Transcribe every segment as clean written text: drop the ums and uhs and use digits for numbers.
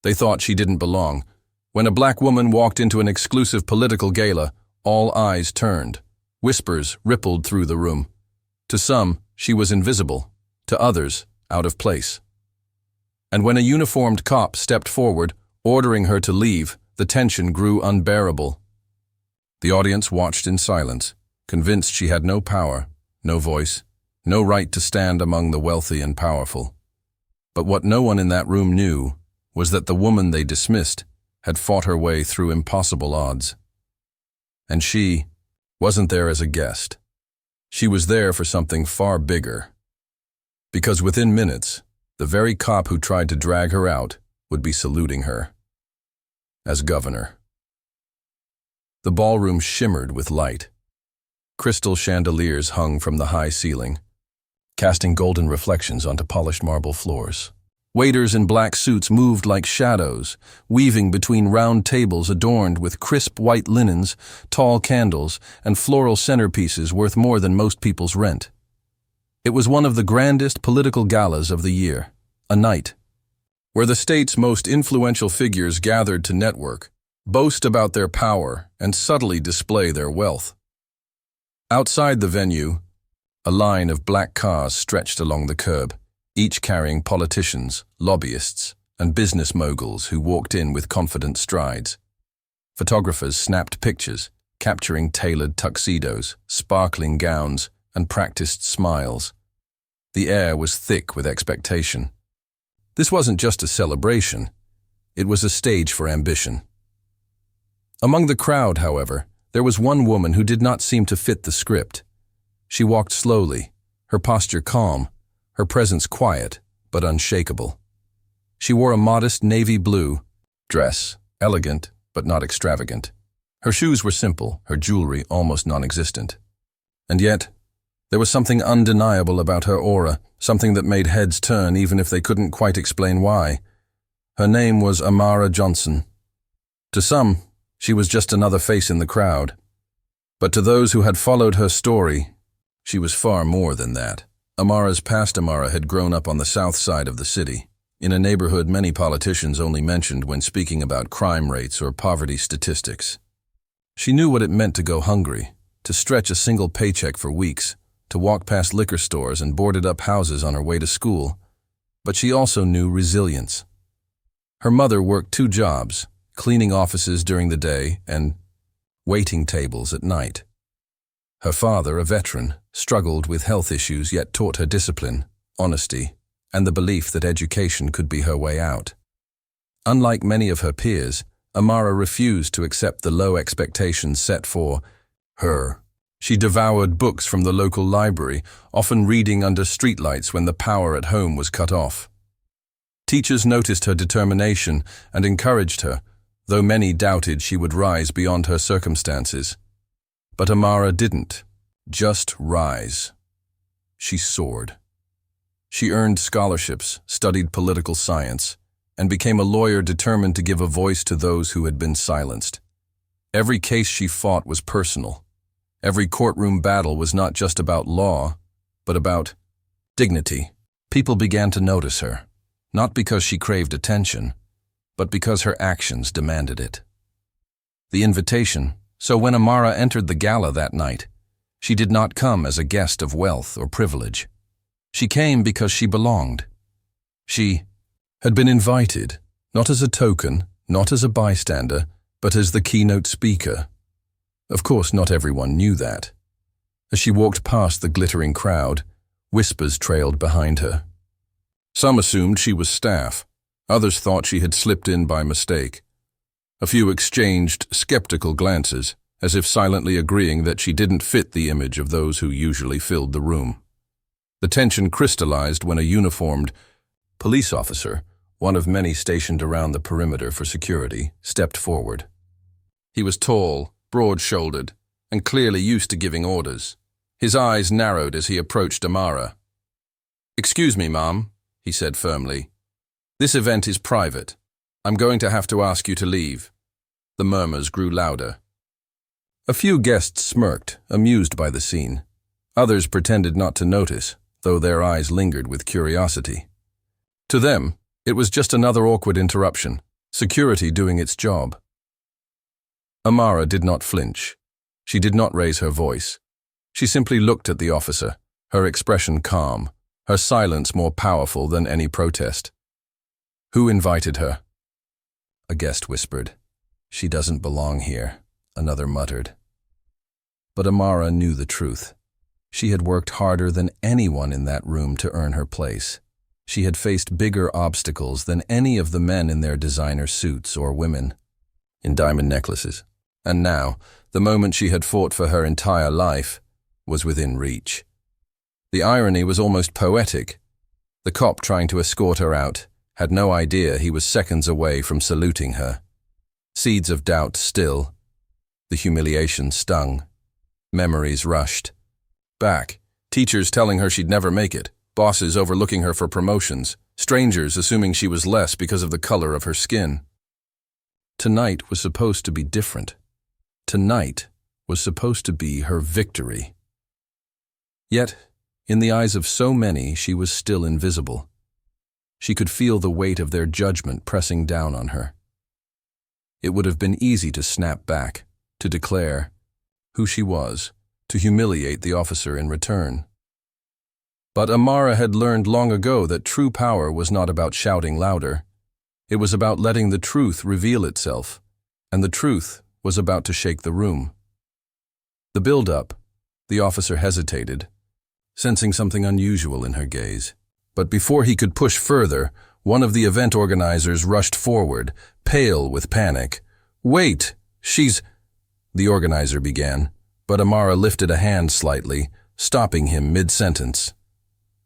They thought she didn't belong. When a black woman walked into an exclusive political gala, all eyes turned. Whispers rippled through the room. To some, she was invisible. To others, out of place. And when a uniformed cop stepped forward, ordering her to leave, the tension grew unbearable. The audience watched in silence, convinced she had no power, no voice, no right to stand among the wealthy and powerful. But what no one in that room knew was that the woman they dismissed had fought her way through impossible odds. And she wasn't there as a guest. She was there for something far bigger. Because within minutes, the very cop who tried to drag her out would be saluting her as governor. The ballroom shimmered with light. Crystal chandeliers hung from the high ceiling, casting golden reflections onto polished marble floors. Waiters in black suits moved like shadows, weaving between round tables adorned with crisp white linens, tall candles, and floral centerpieces worth more than most people's rent. It was one of the grandest political galas of the year, a night where the state's most influential figures gathered to network, boast about their power, and subtly display their wealth. Outside the venue, a line of black cars stretched along the curb, each carrying politicians, lobbyists, and business moguls who walked in with confident strides. Photographers snapped pictures, capturing tailored tuxedos, sparkling gowns, and practiced smiles. The air was thick with expectation. This wasn't just a celebration, it was a stage for ambition. Among the crowd, however, there was one woman who did not seem to fit the script. She walked slowly, her posture calm, her presence quiet but unshakable. She wore a modest navy blue dress, elegant but not extravagant. Her shoes were simple, her jewelry almost non-existent. And yet, there was something undeniable about her aura, something that made heads turn even if they couldn't quite explain why. Her name was Amara Johnson. To some, she was just another face in the crowd. But to those who had followed her story, she was far more than that. Amara's past Amara had grown up on the south side of the city, in a neighborhood many politicians only mentioned when speaking about crime rates or poverty statistics. She knew what it meant to go hungry, to stretch a single paycheck for weeks, to walk past liquor stores and boarded-up houses on her way to school. But she also knew resilience. Her mother worked 2 jobs, cleaning offices during the day and waiting tables at night. Her father, a veteran, struggled with health issues yet taught her discipline, honesty, and the belief that education could be her way out. Unlike many of her peers, Amara refused to accept the low expectations set for her. She devoured books from the local library, often reading under streetlights when the power at home was cut off. Teachers noticed her determination and encouraged her, though many doubted she would rise beyond her circumstances. But Amara didn't just rise. She soared. She earned scholarships, studied political science, and became a lawyer determined to give a voice to those who had been silenced. Every case she fought was personal. Every courtroom battle was not just about law, but about dignity. People began to notice her, not because she craved attention, but because her actions demanded it. The invitation. So when Amara entered the gala that night, she did not come as a guest of wealth or privilege. She came because she belonged. She had been invited, not as a token, not as a bystander, but as the keynote speaker. Of course, not everyone knew that. As she walked past the glittering crowd, whispers trailed behind her. Some assumed she was staff. Others thought she had slipped in by mistake. A few exchanged skeptical glances, as if silently agreeing that she didn't fit the image of those who usually filled the room. The tension crystallized when a uniformed police officer, one of many stationed around the perimeter for security, stepped forward. He was tall, broad-shouldered, and clearly used to giving orders. His eyes narrowed as he approached Amara. "Excuse me, ma'am," he said firmly. "This event is private. I'm going to have to ask you to leave." The murmurs grew louder. A few guests smirked, amused by the scene. Others pretended not to notice, though their eyes lingered with curiosity. To them, it was just another awkward interruption, Security doing its job. Amara did not flinch. She did not raise her voice. She simply looked at the officer, her expression calm, her silence more powerful than any protest. Who invited her? A guest whispered. She doesn't belong here, another muttered. But Amara knew the truth. She had worked harder than anyone in that room to earn her place. She had faced bigger obstacles than any of the men in their designer suits or women in diamond necklaces. And now, the moment she had fought for her entire life was within reach. The irony was almost poetic. The cop trying to escort her out had no idea he was seconds away from saluting her. Seeds of doubt still. The humiliation stung. Memories rushed. Back, teachers telling her she'd never make it, bosses overlooking her for promotions, strangers assuming she was less because of the color of her skin. Tonight was supposed to be different. Tonight was supposed to be her victory. Yet, in the eyes of so many, she was still invisible. She could feel the weight of their judgment pressing down on her. It would have been easy to snap back, to declare who she was, to humiliate the officer in return. But Amara had learned long ago that true power was not about shouting louder. It was about letting the truth reveal itself, and the truth was about to shake the room. The build-up, the officer hesitated, sensing something unusual in her gaze. But before he could push further, one of the event organizers rushed forward, pale with panic. "Wait, she's—" the organizer began, but Amara lifted a hand slightly, stopping him mid-sentence.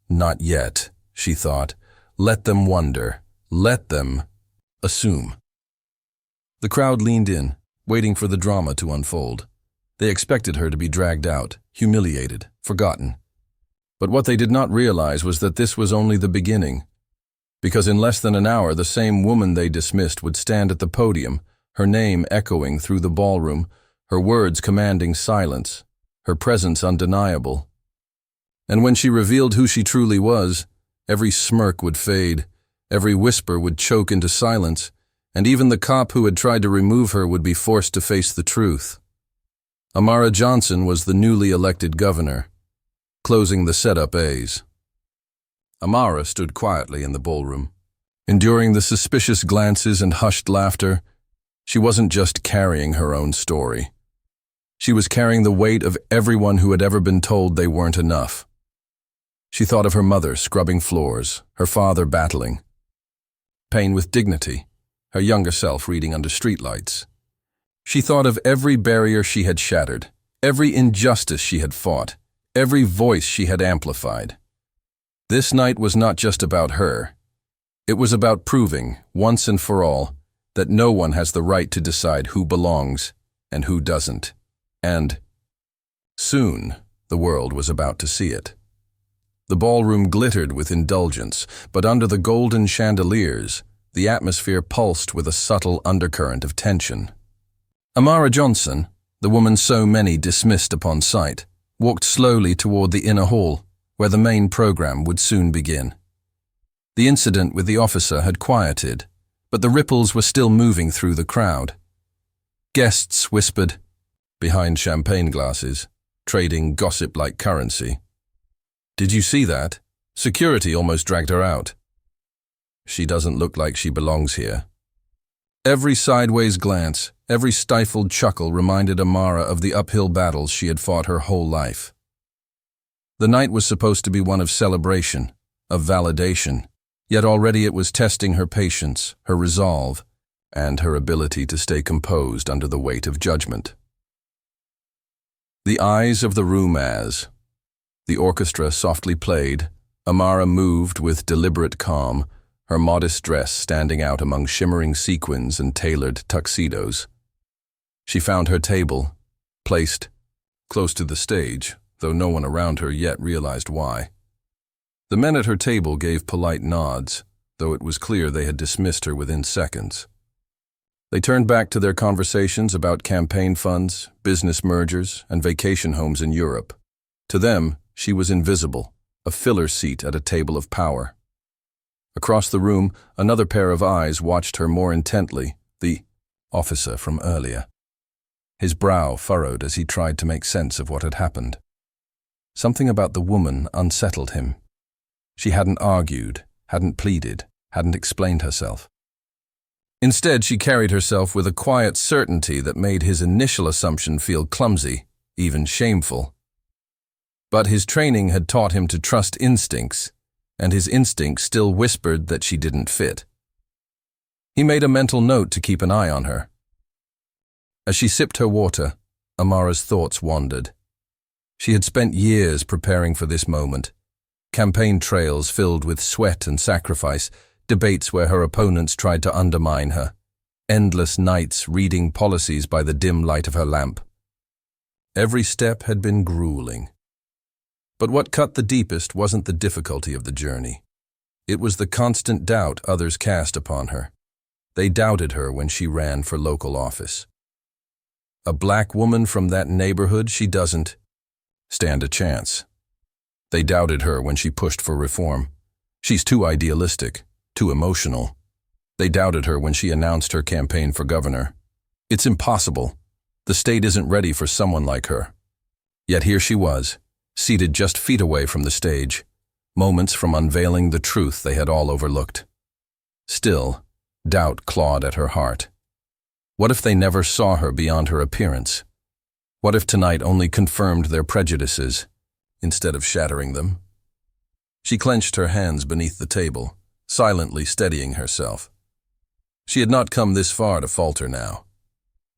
Not yet, she thought. Let them wonder. Let them assume. The crowd leaned in, waiting for the drama to unfold. They expected her to be dragged out, humiliated, forgotten. But what they did not realize was that this was only the beginning. Because in less than an hour, the same woman they dismissed would stand at the podium, her name echoing through the ballroom, her words commanding silence, her presence undeniable. And when she revealed who she truly was, every smirk would fade, every whisper would choke into silence, and even the cop who had tried to remove her would be forced to face the truth. Amara Johnson was the newly elected governor, closing the setup A's. Amara stood quietly in the ballroom, enduring the suspicious glances and hushed laughter. She wasn't just carrying her own story. She was carrying the weight of everyone who had ever been told they weren't enough. She thought of her mother scrubbing floors, her father battling. Pain with dignity, her younger self reading under streetlights. She thought of every barrier she had shattered, every injustice she had fought, every voice she had amplified. This night was not just about her. It was about proving, once and for all, that no one has the right to decide who belongs and who doesn't. And soon, the world was about to see it. The ballroom glittered with indulgence, but under the golden chandeliers, the atmosphere pulsed with a subtle undercurrent of tension. Amara Johnson, the woman so many dismissed upon sight, walked slowly toward the inner hall, where the main program would soon begin. The incident with the officer had quieted, but the ripples were still moving through the crowd. Guests whispered, behind champagne glasses, trading gossip like currency. "Did you see that? Security almost dragged her out. She doesn't look like she belongs here." Every sideways glance, every stifled chuckle reminded Amara of the uphill battles she had fought her whole life. The night was supposed to be one of celebration, of validation, yet already it was testing her patience, her resolve, and her ability to stay composed under the weight of judgment. The eyes of the room as the orchestra softly played, Amara moved with deliberate calm, her modest dress standing out among shimmering sequins and tailored tuxedos. She found her table, placed close to the stage, though no one around her yet realized why. The men at her table gave polite nods, though it was clear they had dismissed her within seconds. They turned back to their conversations about campaign funds, business mergers, and vacation homes in Europe. To them, she was invisible, a filler seat at a table of power. Across the room, another pair of eyes watched her more intently, the officer from earlier. His brow furrowed as he tried to make sense of what had happened. Something about the woman unsettled him. She hadn't argued, hadn't pleaded, hadn't explained herself. Instead, she carried herself with a quiet certainty that made his initial assumption feel clumsy, even shameful. But his training had taught him to trust instincts, and his instincts still whispered that she didn't fit. He made a mental note to keep an eye on her. As she sipped her water, Amara's thoughts wandered. She had spent years preparing for this moment. Campaign trails filled with sweat and sacrifice, debates where her opponents tried to undermine her, endless nights reading policies by the dim light of her lamp. Every step had been grueling. But what cut the deepest wasn't the difficulty of the journey. It was the constant doubt others cast upon her. They doubted her when she ran for local office. A black woman from that neighborhood, she doesn't stand a chance. They doubted her when she pushed for reform. She's too idealistic, too emotional. They doubted her when she announced her campaign for governor. It's impossible. The state isn't ready for someone like her. Yet here she was, seated just feet away from the stage, moments from unveiling the truth they had all overlooked. Still, doubt clawed at her heart. What if they never saw her beyond her appearance? What if tonight only confirmed their prejudices, instead of shattering them? She clenched her hands beneath the table, silently steadying herself. She had not come this far to falter now.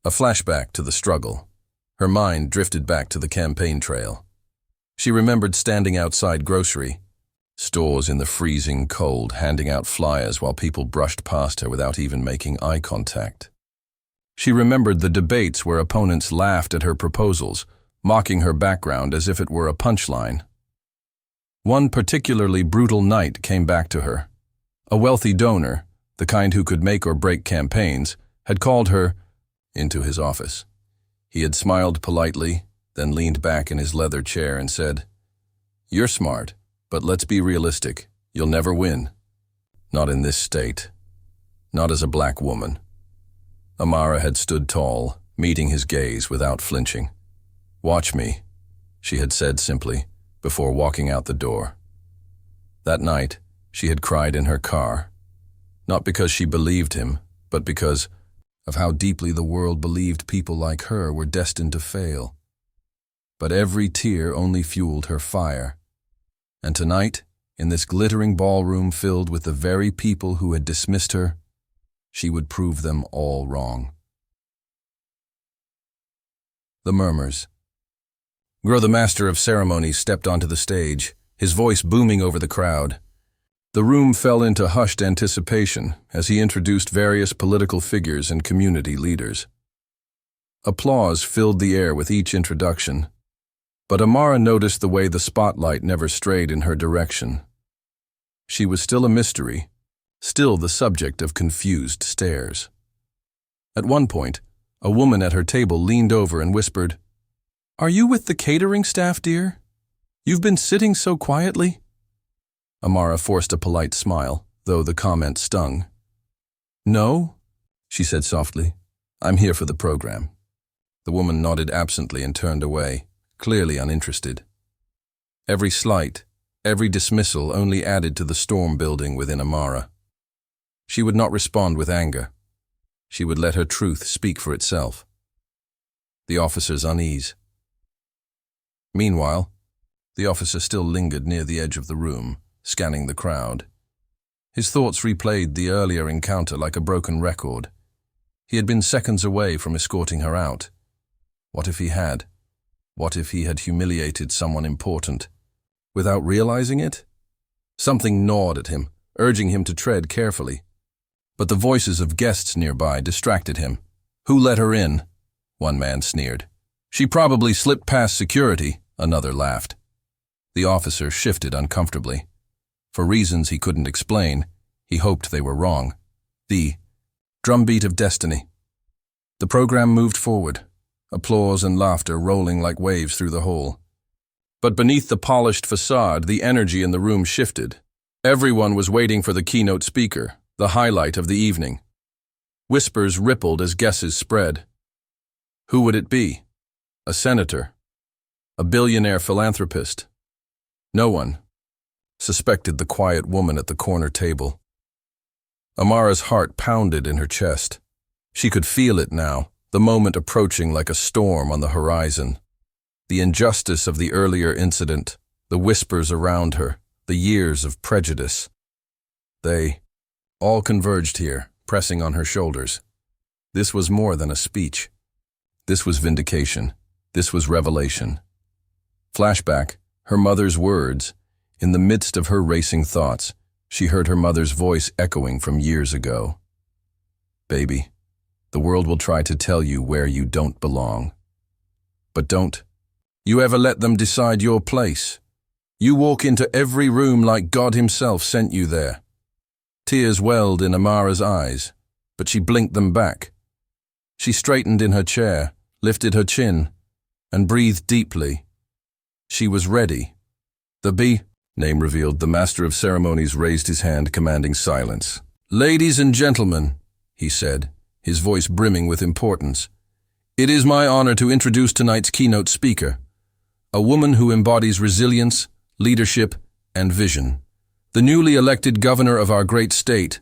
A flashback to the struggle. Her mind drifted back to the campaign trail. She remembered standing outside grocery stores in the freezing cold, handing out flyers while people brushed past her without even making eye contact. She remembered the debates where opponents laughed at her proposals, mocking her background as if it were a punchline. One particularly brutal night came back to her. A wealthy donor, the kind who could make or break campaigns, had called her into his office. He had smiled politely, then leaned back in his leather chair and said, "You're smart, but let's be realistic. You'll never win. Not in this state. Not as a black woman." Amara had stood tall, meeting his gaze without flinching. "Watch me," she had said simply, before walking out the door. That night, she had cried in her car, not because she believed him, but because of how deeply the world believed people like her were destined to fail. But every tear only fueled her fire. And tonight, in this glittering ballroom filled with the very people who had dismissed her, she would prove them all wrong. The murmurs. Grow, the master of ceremonies, stepped onto the stage, his voice booming over the crowd. The room fell into hushed anticipation as he introduced various political figures and community leaders. Applause filled the air with each introduction, but Amara noticed the way the spotlight never strayed in her direction. She was still a mystery, still the subject of confused stares. At one point, a woman at her table leaned over and whispered, "Are you with the catering staff, dear? You've been sitting so quietly." Amara forced a polite smile, though the comment stung. "No," she said softly. "I'm here for the program." The woman nodded absently and turned away, clearly uninterested. Every slight, every dismissal only added to the storm building within Amara. She would not respond with anger. She would let her truth speak for itself. The officer's unease. Meanwhile, the officer still lingered near the edge of the room, scanning the crowd. His thoughts replayed the earlier encounter like a broken record. He had been seconds away from escorting her out. What if he had? What if he had humiliated someone important, without realizing it? Something gnawed at him, urging him to tread carefully. But the voices of guests nearby distracted him. "Who let her in?" one man sneered. "She probably slipped past security," another laughed. The officer shifted uncomfortably. For reasons he couldn't explain, he hoped they were wrong. The drumbeat of destiny. The program moved forward, applause and laughter rolling like waves through the hall. But beneath the polished facade, the energy in the room shifted. Everyone was waiting for the keynote speaker, the highlight of the evening. Whispers rippled as guesses spread. Who would it be? A senator? A billionaire philanthropist? No one suspected the quiet woman at the corner table. Amara's heart pounded in her chest. She could feel it now, the moment approaching like a storm on the horizon. The injustice of the earlier incident, the whispers around her, the years of prejudice. They all converged here, pressing on her shoulders. This was more than a speech. This was vindication. This was revelation. Flashback, her mother's words. In the midst of her racing thoughts, she heard her mother's voice echoing from years ago. Baby, the world will try to tell you where you don't belong. But don't you ever let them decide your place. You walk into every room like God himself sent you there. Tears welled in Amara's eyes, but she blinked them back. She straightened in her chair, lifted her chin, and breathed deeply. She was ready. The name revealed, the master of ceremonies raised his hand, commanding silence. Ladies and gentlemen, he said, his voice brimming with importance, it is my honor to introduce tonight's keynote speaker, a woman who embodies resilience, leadership, and vision. The newly elected governor of our great state,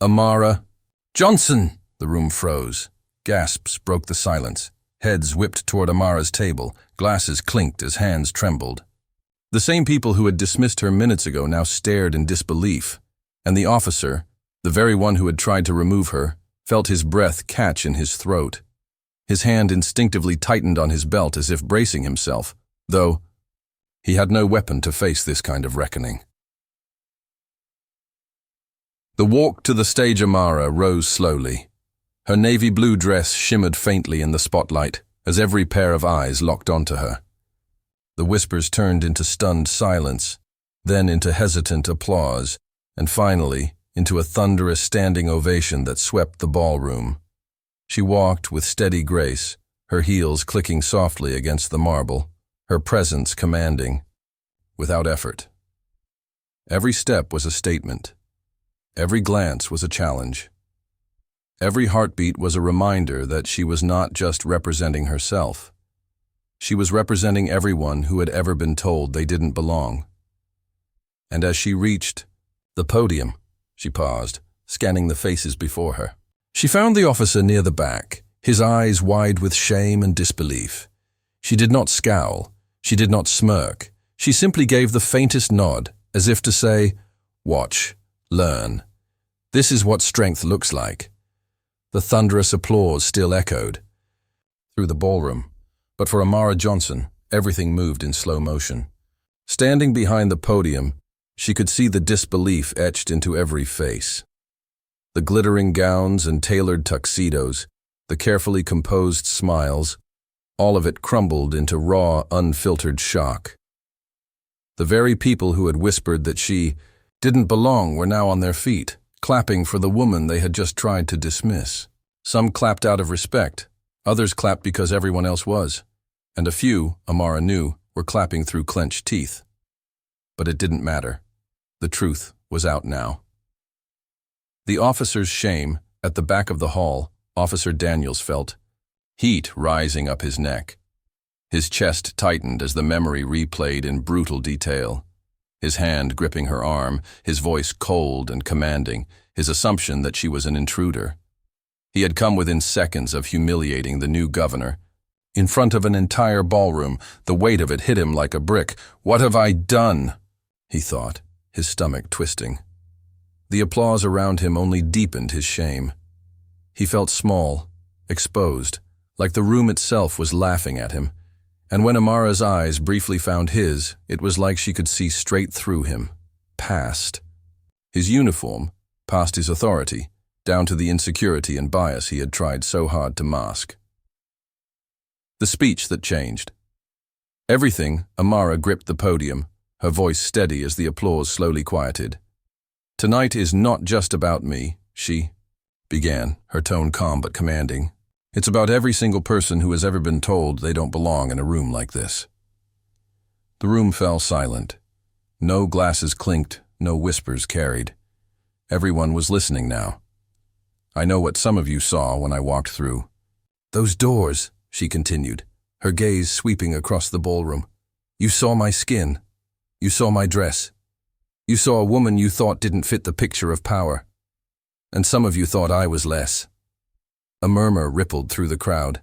Amara Johnson. The room froze. Gasps broke the silence. Heads whipped toward Amara's table. Glasses clinked as hands trembled. The same people who had dismissed her minutes ago now stared in disbelief, and the officer, the very one who had tried to remove her, felt his breath catch in his throat. His hand instinctively tightened on his belt as if bracing himself, though he had no weapon to face this kind of reckoning. The walk to the stage Amara rose slowly. Her navy blue dress shimmered faintly in the spotlight as every pair of eyes locked onto her. The whispers turned into stunned silence, then into hesitant applause, and finally into a thunderous standing ovation that swept the ballroom. She walked with steady grace, her heels clicking softly against the marble, her presence commanding, without effort. Every step was a statement. Every glance was a challenge. Every heartbeat was a reminder that she was not just representing herself. She was representing everyone who had ever been told they didn't belong. And as she reached the podium, she paused, scanning the faces before her. She found the officer near the back, his eyes wide with shame and disbelief. She did not scowl. She did not smirk. She simply gave the faintest nod, as if to say, "Watch, learn. This is what strength looks like." The thunderous applause still echoed through the ballroom. But for Amara Johnson, everything moved in slow motion. Standing behind the podium, she could see the disbelief etched into every face. The glittering gowns and tailored tuxedos, the carefully composed smiles, all of it crumbled into raw, unfiltered shock. The very people who had whispered that she didn't belong were now on their feet, clapping for the woman they had just tried to dismiss. Some clapped out of respect. Others clapped because everyone else was, and a few, Amara knew, were clapping through clenched teeth. But it didn't matter. The truth was out now. The officer's shame, at the back of the hall, Officer Daniels felt heat rising up his neck. His chest tightened as the memory replayed in brutal detail. His hand gripping her arm, his voice cold and commanding, his assumption that she was an intruder. He had come within seconds of humiliating the new governor. In front of an entire ballroom, the weight of it hit him like a brick. "What have I done?" he thought, his stomach twisting. The applause around him only deepened his shame. He felt small, exposed, like the room itself was laughing at him. And when Amara's eyes briefly found his, it was like she could see straight through him, past his uniform, past his authority, down to the insecurity and bias he had tried so hard to mask. The speech that changed. Everything, Amara gripped the podium, her voice steady as the applause slowly quieted. "Tonight is not just about me," she began, her tone calm but commanding. "It's about every single person who has ever been told they don't belong in a room like this." The room fell silent. No glasses clinked, no whispers carried. Everyone was listening now. I know what some of you saw when I walked through. Those doors, she continued, her gaze sweeping across the ballroom. You saw my skin. You saw my dress. You saw a woman you thought didn't fit the picture of power. And some of you thought I was less. A murmur rippled through the crowd.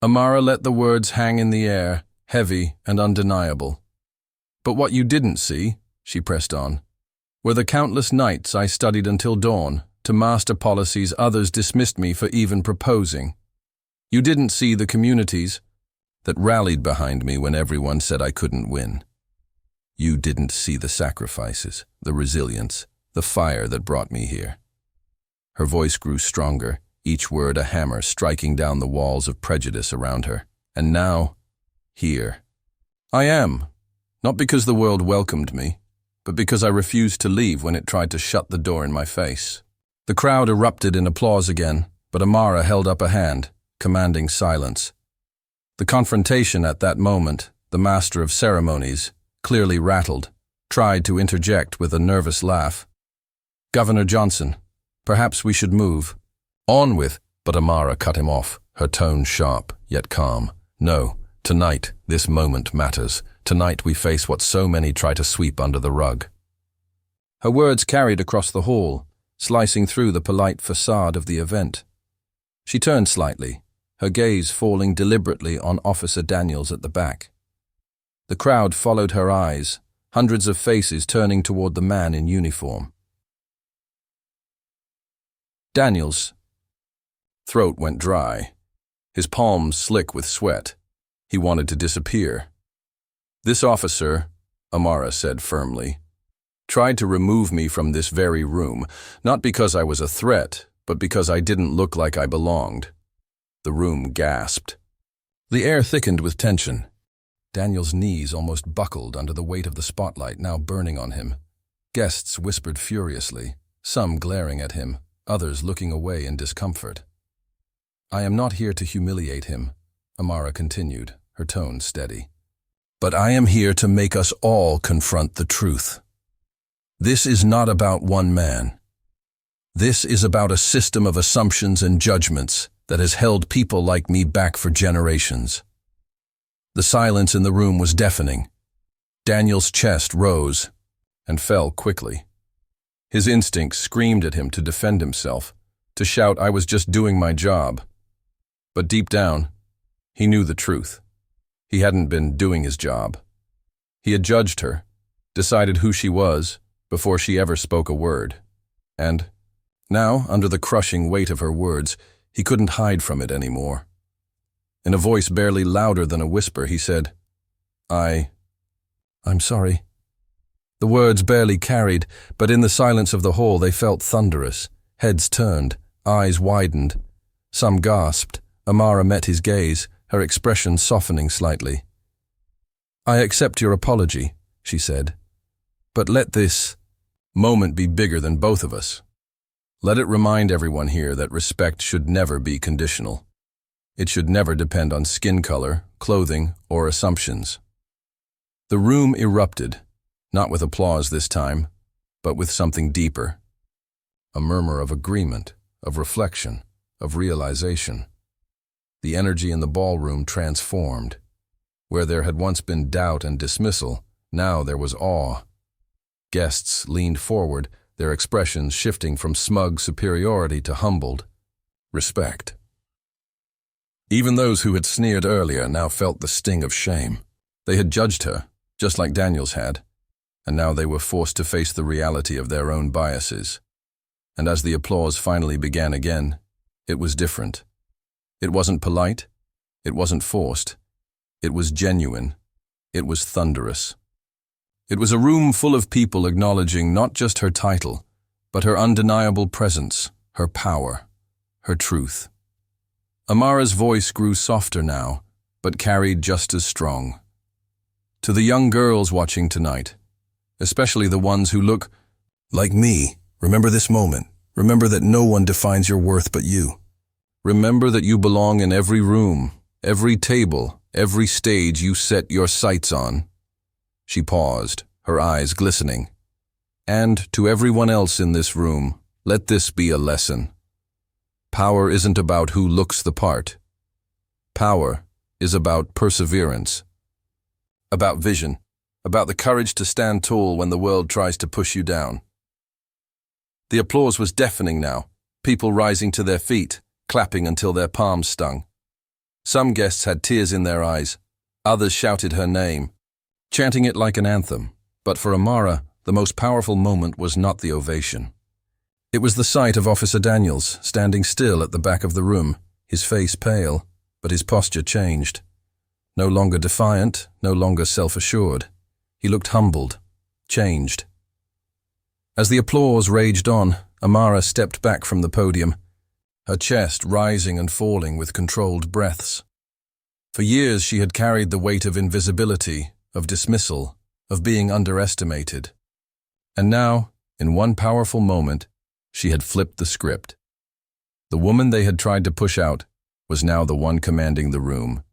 Amara let the words hang in the air, heavy and undeniable. But what you didn't see, she pressed on, were the countless nights I studied until dawn to master policies others dismissed me for even proposing. You didn't see the communities that rallied behind me when everyone said I couldn't win. You didn't see the sacrifices, the resilience, the fire that brought me here. Her voice grew stronger, each word a hammer striking down the walls of prejudice around her. And now, here. I am, not because the world welcomed me, but because I refused to leave when it tried to shut the door in my face. The crowd erupted in applause again, but Amara held up a hand, commanding silence. The confrontation at that moment, the master of ceremonies, clearly rattled, tried to interject with a nervous laugh. Governor Johnson, perhaps we should move. On with, but Amara cut him off, her tone sharp, yet calm. No, tonight, this moment matters. Tonight we face what so many try to sweep under the rug. Her words carried across the hall, slicing through the polite facade of the event. She turned slightly, her gaze falling deliberately on Officer Daniels at the back. The crowd followed her eyes, hundreds of faces turning toward the man in uniform. Daniels' throat went dry, his palms slick with sweat. He wanted to disappear. This officer, Amara said firmly, tried to remove me from this very room, not because I was a threat, but because I didn't look like I belonged. The room gasped. The air thickened with tension. Daniel's knees almost buckled under the weight of the spotlight now burning on him. Guests whispered furiously, some glaring at him, others looking away in discomfort. I am not here to humiliate him, Amara continued, her tone steady. But I am here to make us all confront the truth. This is not about one man. This is about a system of assumptions and judgments that has held people like me back for generations. The silence in the room was deafening. Daniel's chest rose and fell quickly. His instincts screamed at him to defend himself, to shout I was just doing my job. But deep down, he knew the truth. He hadn't been doing his job. He had judged her, decided who she was, before she ever spoke a word. And now, under the crushing weight of her words, he couldn't hide from it anymore. In a voice barely louder than a whisper, he said, I'm sorry. The words barely carried, but in the silence of the hall they felt thunderous. Heads turned, eyes widened. Some gasped. Amara met his gaze, her expression softening slightly. I accept your apology, she said. But let this moment be bigger than both of us. Let it remind everyone here that respect should never be conditional. It should never depend on skin color, clothing, or assumptions. The room erupted, not with applause this time, but with something deeper. A murmur of agreement, of reflection, of realization. The energy in the ballroom transformed. Where there had once been doubt and dismissal, now there was awe. Guests leaned forward, their expressions shifting from smug superiority to humbled respect. Even those who had sneered earlier now felt the sting of shame. They had judged her, just like Daniels had, and now they were forced to face the reality of their own biases. And as the applause finally began again, it was different. It wasn't polite, it wasn't forced, it was genuine, it was thunderous. It was a room full of people acknowledging not just her title, but her undeniable presence, her power, her truth. Amara's voice grew softer now, but carried just as strong. To the young girls watching tonight, especially the ones who look like me, remember this moment. Remember that no one defines your worth but you. Remember that you belong in every room, every table, every stage you set your sights on. She paused, her eyes glistening. And to everyone else in this room, let this be a lesson. Power isn't about who looks the part. Power is about perseverance, about vision, about the courage to stand tall when the world tries to push you down. The applause was deafening now, people rising to their feet, clapping until their palms stung. Some guests had tears in their eyes, others shouted her name, chanting it like an anthem. But for Amara, the most powerful moment was not the ovation. It was the sight of Officer Daniels standing still at the back of the room, his face pale, but his posture changed. No longer defiant, no longer self-assured. He looked humbled, changed. As the applause raged on, Amara stepped back from the podium, her chest rising and falling with controlled breaths. For years she had carried the weight of invisibility, of dismissal, of being underestimated. And now, in one powerful moment, she had flipped the script. The woman they had tried to push out was now the one commanding the room,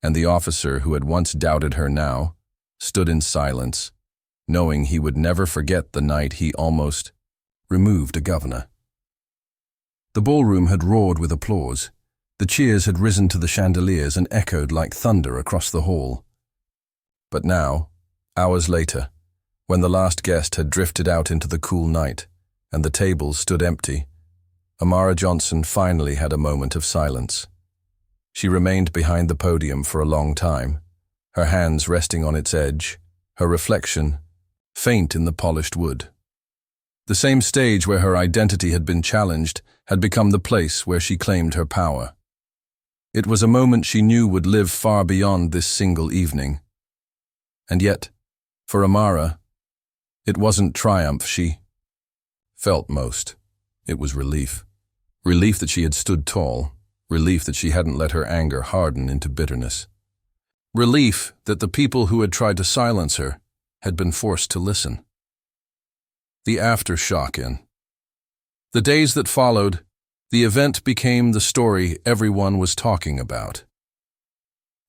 and the officer who had once doubted her now stood in silence, knowing he would never forget the night he almost removed a governor. The ballroom had roared with applause. The cheers had risen to the chandeliers and echoed like thunder across the hall. But now, hours later, when the last guest had drifted out into the cool night and the tables stood empty, Amara Johnson finally had a moment of silence. She remained behind the podium for a long time, her hands resting on its edge, her reflection faint in the polished wood. The same stage where her identity had been challenged had become the place where she claimed her power. It was a moment she knew would live far beyond this single evening. And yet, for Amara, it wasn't triumph she felt most. It was relief. Relief that she had stood tall. Relief that she hadn't let her anger harden into bitterness. Relief that the people who had tried to silence her had been forced to listen. The aftershock in. The days that followed, the event became the story everyone was talking about.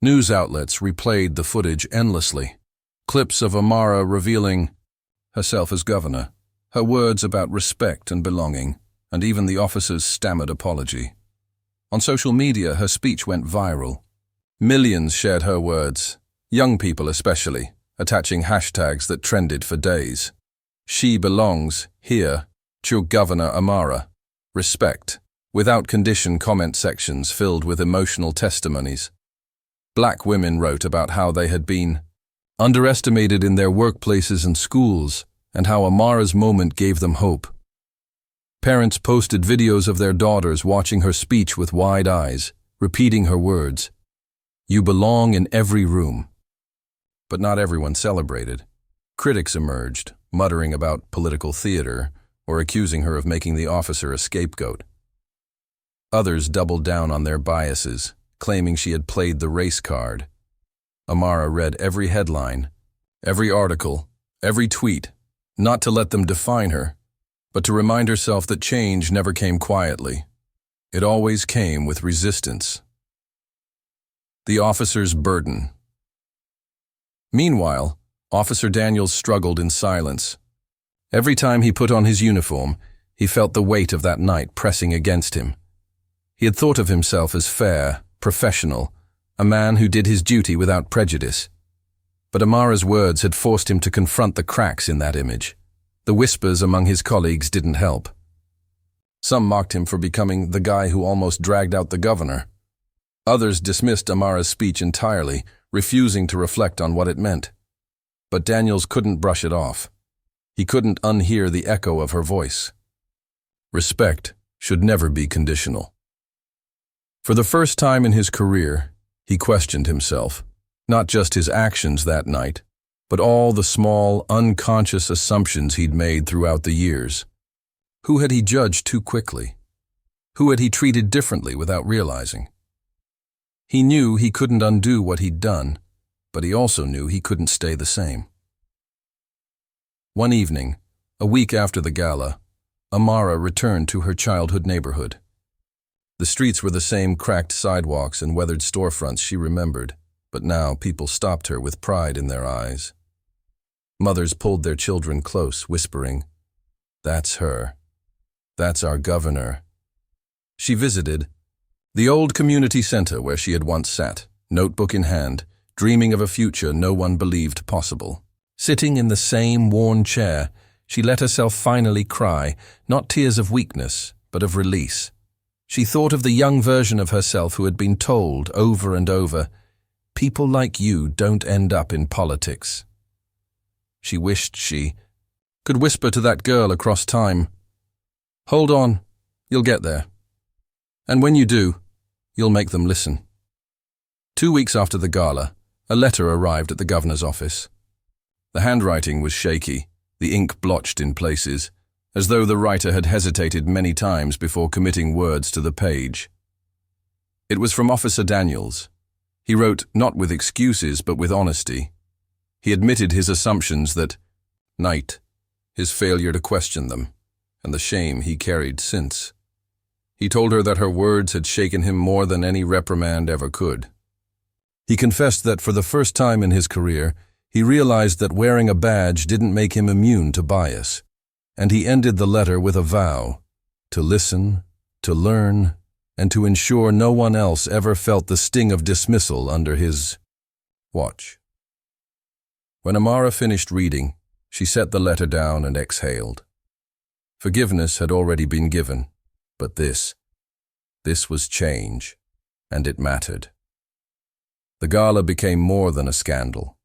News outlets replayed the footage endlessly. Clips of Amara revealing herself as governor, her words about respect and belonging, and even the officer's stammered apology. On social media, her speech went viral. Millions shared her words, young people especially, attaching hashtags that trended for days. She belongs here to Governor Amara. Respect. Without condition comment sections filled with emotional testimonies. Black women wrote about how they had been underestimated in their workplaces and schools, and how Amara's moment gave them hope. Parents posted videos of their daughters watching her speech with wide eyes, repeating her words. You belong in every room. But not everyone celebrated. Critics emerged, muttering about political theater, or accusing her of making the officer a scapegoat. Others doubled down on their biases, claiming she had played the race card. Amara read every headline, every article, every tweet, not to let them define her, but to remind herself that change never came quietly. It always came with resistance. The officer's burden. Meanwhile, Officer Daniels struggled in silence. Every time he put on his uniform, he felt the weight of that night pressing against him. He had thought of himself as fair, professional, a man who did his duty without prejudice. But Amara's words had forced him to confront the cracks in that image. The whispers among his colleagues didn't help. Some mocked him for becoming the guy who almost dragged out the governor. Others dismissed Amara's speech entirely, refusing to reflect on what it meant. But Daniels couldn't brush it off. He couldn't unhear the echo of her voice. Respect should never be conditional. For the first time in his career, he questioned himself, not just his actions that night, but all the small, unconscious assumptions he'd made throughout the years. Who had he judged too quickly? Who had he treated differently without realizing? He knew he couldn't undo what he'd done, but he also knew he couldn't stay the same. One evening, a week after the gala, Amara returned to her childhood neighborhood. The streets were the same cracked sidewalks and weathered storefronts she remembered, but now people stopped her with pride in their eyes. Mothers pulled their children close, whispering, "That's her. That's our governor." She visited the old community center where she had once sat, notebook in hand, dreaming of a future no one believed possible. Sitting in the same worn chair, she let herself finally cry, not tears of weakness, but of release. She thought of the young version of herself who had been told over and over, "People like you don't end up in politics." She wished she could whisper to that girl across time, "Hold on, you'll get there. And when you do, you'll make them listen." 2 weeks after the gala, a letter arrived at the governor's office. The handwriting was shaky, the ink blotched in places, as though the writer had hesitated many times before committing words to the page. It was from Officer Daniels. He wrote not with excuses but with honesty. He admitted his assumptions that night, his failure to question them, and the shame he carried since. He told her that her words had shaken him more than any reprimand ever could. He confessed that for the first time in his career, he realized that wearing a badge didn't make him immune to bias, and he ended the letter with a vow to listen, to learn, and to ensure no one else ever felt the sting of dismissal under his watch. When Amara finished reading, she set the letter down and exhaled. Forgiveness had already been given, but this was change, and it mattered. The gala became more than a scandal.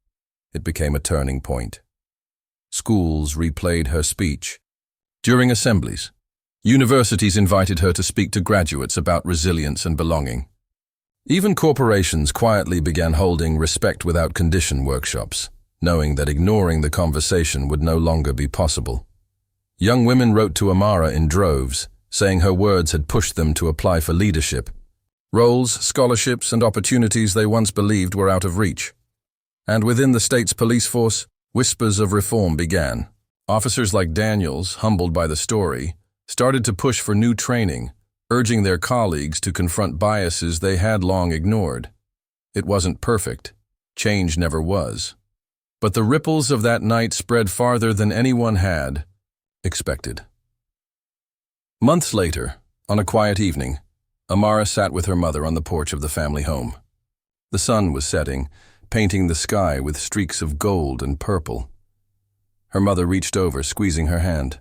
It became a turning point. Schools replayed her speech. During assemblies, universities invited her to speak to graduates about resilience and belonging. Even corporations quietly began holding respect without condition workshops, knowing that ignoring the conversation would no longer be possible. Young women wrote to Amara in droves, saying her words had pushed them to apply for leadership, roles, scholarships, and opportunities they once believed were out of reach. And within the state's police force, whispers of reform began. Officers like Daniels, humbled by the story, started to push for new training, urging their colleagues to confront biases they had long ignored. It wasn't perfect. Change never was. But the ripples of that night spread farther than anyone had expected. Months later, on a quiet evening, Amara sat with her mother on the porch of the family home. The sun was setting, painting the sky with streaks of gold and purple. Her mother reached over, squeezing her hand.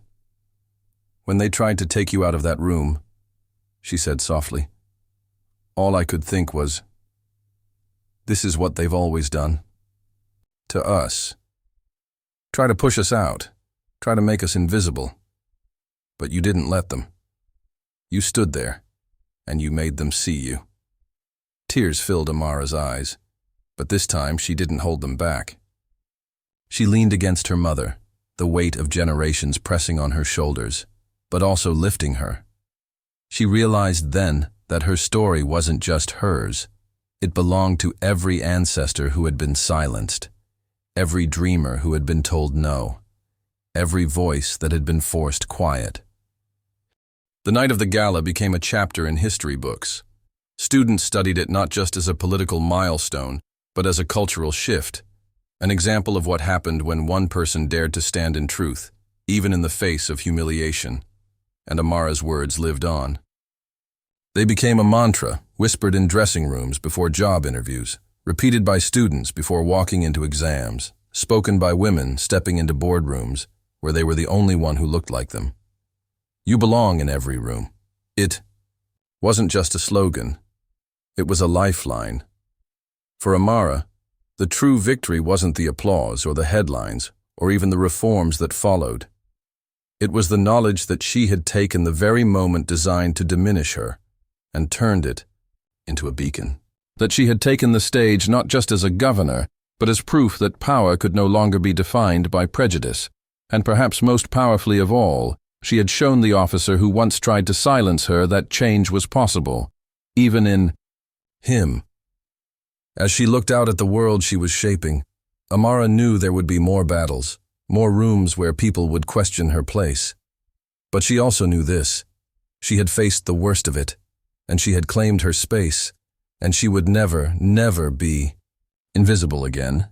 "When they tried to take you out of that room," she said softly, "all I could think was, this is what they've always done. To us. Try to push us out, try to make us invisible. But you didn't let them. You stood there, and you made them see you." Tears filled Amara's eyes, but this time she didn't hold them back. She leaned against her mother, the weight of generations pressing on her shoulders, but also lifting her. She realized then that her story wasn't just hers. It belonged to every ancestor who had been silenced, every dreamer who had been told no, every voice that had been forced quiet. The night of the gala became a chapter in history books. Students studied it not just as a political milestone, but as a cultural shift, an example of what happened when one person dared to stand in truth, even in the face of humiliation. And Amara's words lived on. They became a mantra, whispered in dressing rooms before job interviews, repeated by students before walking into exams, spoken by women stepping into boardrooms where they were the only one who looked like them. You belong in every room. It wasn't just a slogan. It was a lifeline. For Amara, the true victory wasn't the applause or the headlines or even the reforms that followed. It was the knowledge that she had taken the very moment designed to diminish her and turned it into a beacon. That she had taken the stage not just as a governor, but as proof that power could no longer be defined by prejudice. And perhaps most powerfully of all, she had shown the officer who once tried to silence her that change was possible, even in him. As she looked out at the world she was shaping, Amara knew there would be more battles, more rooms where people would question her place. But she also knew this. She had faced the worst of it, and she had claimed her space, and she would never, never be invisible again.